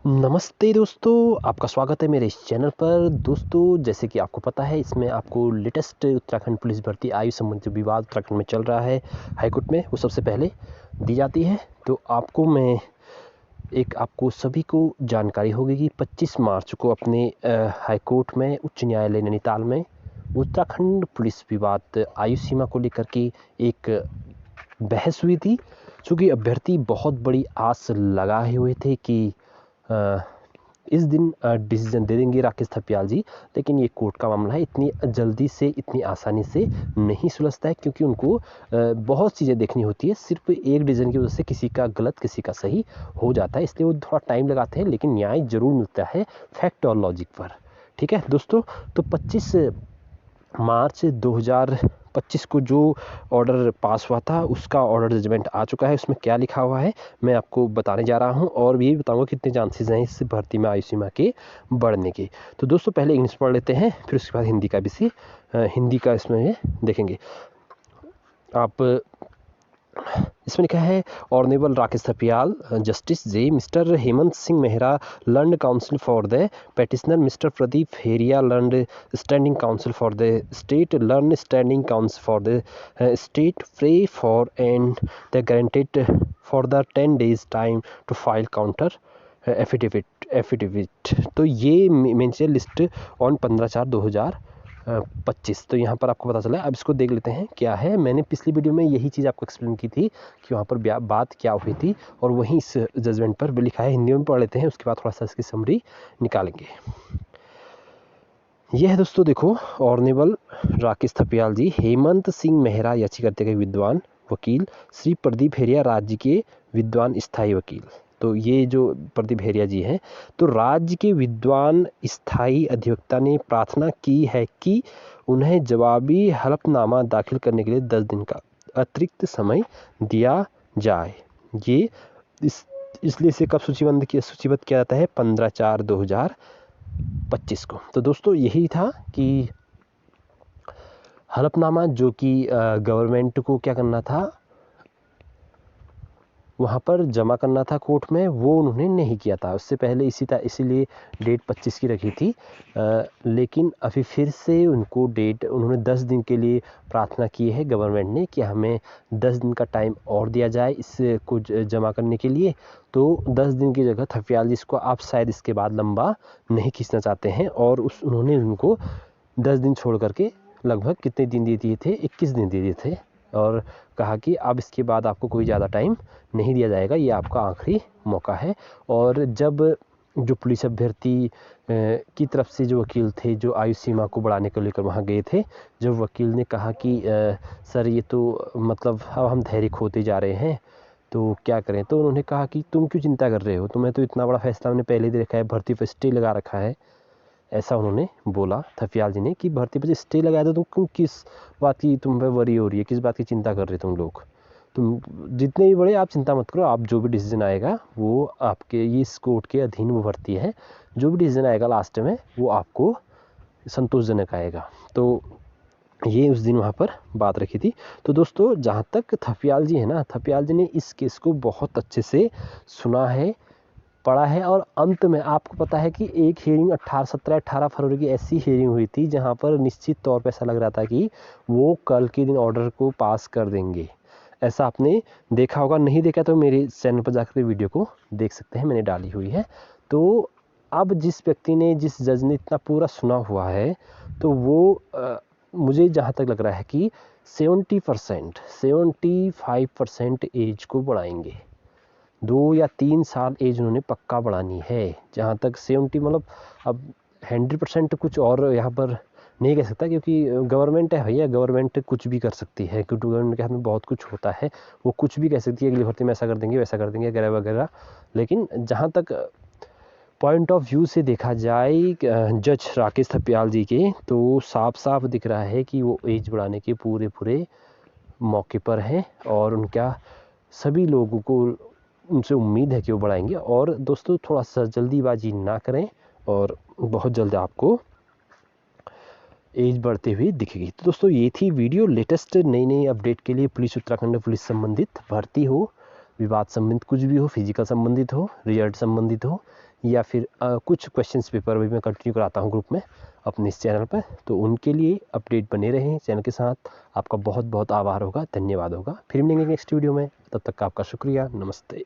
नमस्ते दोस्तों, आपका स्वागत है मेरे इस चैनल पर। दोस्तों, जैसे कि आपको पता है, इसमें आपको लेटेस्ट उत्तराखंड पुलिस भर्ती आयु संबंधी विवाद उत्तराखंड में चल रहा है हाईकोर्ट में, वो सबसे पहले दी जाती है। तो आपको सभी को जानकारी होगी कि 25 मार्च को अपने हाईकोर्ट में, उच्च न्यायालय नैनीताल में उत्तराखंड पुलिस विवाद आयु सीमा को लेकर के एक बहस हुई थी। चूँकि अभ्यर्थी बहुत बड़ी आस लगाए हुए थे कि इस दिन डिसीजन दे देंगे राकेश थपियाल जी, लेकिन ये कोर्ट का मामला है, इतनी जल्दी से, इतनी आसानी से नहीं सुलझता है, क्योंकि उनको बहुत चीज़ें देखनी होती है। सिर्फ एक डिसीजन की वजह से किसी का गलत, किसी का सही हो जाता है, इसलिए वो थोड़ा टाइम लगाते हैं, लेकिन न्याय ज़रूर मिलता है फैक्ट और लॉजिक पर। ठीक है दोस्तों, तो 25 मार्च 2025 को जो ऑर्डर पास हुआ था, उसका ऑर्डर जजमेंट आ चुका है। उसमें क्या लिखा हुआ है मैं आपको बताने जा रहा हूं, और ये भी बताऊंगा कितने चांसेस हैं इस भर्ती में आयु सीमा के बढ़ने के। तो दोस्तों, पहले इंग्लिश पढ़ लेते हैं, फिर उसके बाद हिंदी का भी हिंदी का इसमें देखेंगे आप। इसमें लिखा है, honourable Rakesh Thapiyal justice J mister Hemant Singh Mehra learned counsel for the petitioner mister Pradeep Heria learned standing counsel for the state learn standing counsel for the state pray for and the guaranteed for the 10 days time to file counter affidavit. तो ये mention list on 15/4/2025। तो यहाँ पर आपको पता चला। अब इसको देख लेते हैं क्या है। मैंने पिछली वीडियो में यही चीज़ आपको एक्सप्लेन की थी कि वहाँ पर बात क्या हुई थी, और वहीं इस जजमेंट पर भी लिखा है। हिंदी में पढ़ लेते हैं, उसके बाद थोड़ा सा इसकी समरी निकालेंगे। यह है दोस्तों, देखो, ऑनरेबल राकेश थपियाल जी, हेमंत सिंह मेहरा याचिकाकर्ता के विद्वान वकील, श्री प्रदीप हेरिया राज्य के विद्वान स्थायी वकील। तो ये जो प्रदीप हेरिया जी हैं, तो राज्य के विद्वान स्थायी अधिवक्ता ने प्रार्थना की है कि उन्हें जवाबी हलफनामा दाखिल करने के लिए 10 दिन का अतिरिक्त समय दिया जाए। ये इसलिए इसे कब सूचीबद्ध किया जाता है? 15/4/2025 को। तो दोस्तों, यही था कि हलफनामा जो कि गवर्नमेंट को क्या करना था, वहाँ पर जमा करना था कोर्ट में, वो उन्होंने नहीं किया था उससे पहले। इसीलिए डेट 25 की रखी थी। लेकिन अभी फिर से उनको डेट, उन्होंने 10 दिन के लिए प्रार्थना की है गवर्नमेंट ने कि हमें 10 दिन का टाइम और दिया जाए इसको जमा करने के लिए। तो 10 दिन की जगह थपियाल जी इसको आप शायद इसके बाद लंबा नहीं खींचना चाहते हैं, और उन्होंने उनको 10 दिन छोड़ करके लगभग कितने दिन दे दिए थे? 21 दिन दे दिए थे, और कहा कि अब इसके बाद आपको कोई ज़्यादा टाइम नहीं दिया जाएगा, ये आपका आखिरी मौका है। और जब जो पुलिस अभ्यर्थी की तरफ से जो वकील थे, जो आयु सीमा को बढ़ाने को लेकर वहाँ गए थे, जब वकील ने कहा कि सर ये तो मतलब अब हम धैर्य खोते जा रहे हैं, तो क्या करें? तो उन्होंने कहा कि तुम क्यों चिंता कर रहे हो, तुम्हें तो इतना बड़ा फैसला हमने पहले दे रखा है, भर्ती पर स्टे लगा रखा है। ऐसा उन्होंने बोला थपियाल जी ने कि भर्ती पर स्टे लगाया तो तुम किस बात की तुम पे वरी हो रही है, किस बात की चिंता कर रहे तुम लोग? तुम जितने भी बड़े, आप चिंता मत करो, आप जो भी डिसीजन आएगा वो आपके, ये इस कोर्ट के अधीन वो भर्ती है, जो भी डिसीजन आएगा लास्ट में वो आपको संतोषजनक आएगा। तो ये उस दिन वहाँ पर बात रखी थी। तो दोस्तों, जहाँ तक थपियाल जी है ना, थपियाल जी ने इस केस को बहुत अच्छे से सुना है, पड़ा है, और अंत में आपको पता है कि एक हियरिंग 18 फरवरी की ऐसी हियरिंग हुई थी जहां पर निश्चित तौर पर ऐसा लग रहा था कि वो कल के दिन ऑर्डर को पास कर देंगे। ऐसा आपने देखा होगा, नहीं देखा तो मेरे चैनल पर जाकर वीडियो को देख सकते हैं, मैंने डाली हुई है। तो अब जिस व्यक्ति ने, जिस जज ने इतना पूरा सुना हुआ है, तो वो मुझे जहाँ तक लग रहा है कि 75% एज को बढ़ाएंगे। 2 या 3 साल एज उन्होंने पक्का बढ़ानी है। जहाँ तक 70, मतलब अब 100% कुछ और यहाँ पर नहीं कह सकता, क्योंकि गवर्नमेंट है भैया, गवर्नमेंट कुछ भी कर सकती है, क्योंकि गवर्नमेंट के हाथ में बहुत कुछ होता है। वो कुछ भी कह सकती है, अगली भर्ती में ऐसा कर देंगे, वैसा कर देंगे, वगैरह वगैरह। लेकिन जहाँ तक पॉइंट ऑफ व्यू से देखा जाए जज राकेश थपियाल जी के, तो साफ साफ दिख रहा है कि वो एज बढ़ाने के पूरे मौके पर हैं, और उनका सभी लोगों को उनसे उम्मीद है कि वो बढ़ाएंगे। और दोस्तों, थोड़ा सा जल्दीबाजी ना करें, और बहुत जल्द आपको एज बढ़ते हुए दिखेगी। तो दोस्तों, ये थी वीडियो। लेटेस्ट नई अपडेट के लिए पुलिस, उत्तराखंड पुलिस संबंधित भर्ती हो, विवाद संबंधित कुछ भी हो, फिजिकल संबंधित हो, रिजल्ट संबंधित हो, या फिर कुछ क्वेश्चंस पेपर भी मैं कंटिन्यू कराता हूँ ग्रुप में अपने इस चैनल पर, तो उनके लिए अपडेट बने रहें चैनल के साथ। आपका बहुत बहुत आभार होगा, धन्यवाद होगा। फिर मिलेंगे नेक्स्ट वीडियो में, तब तक का आपका शुक्रिया, नमस्ते।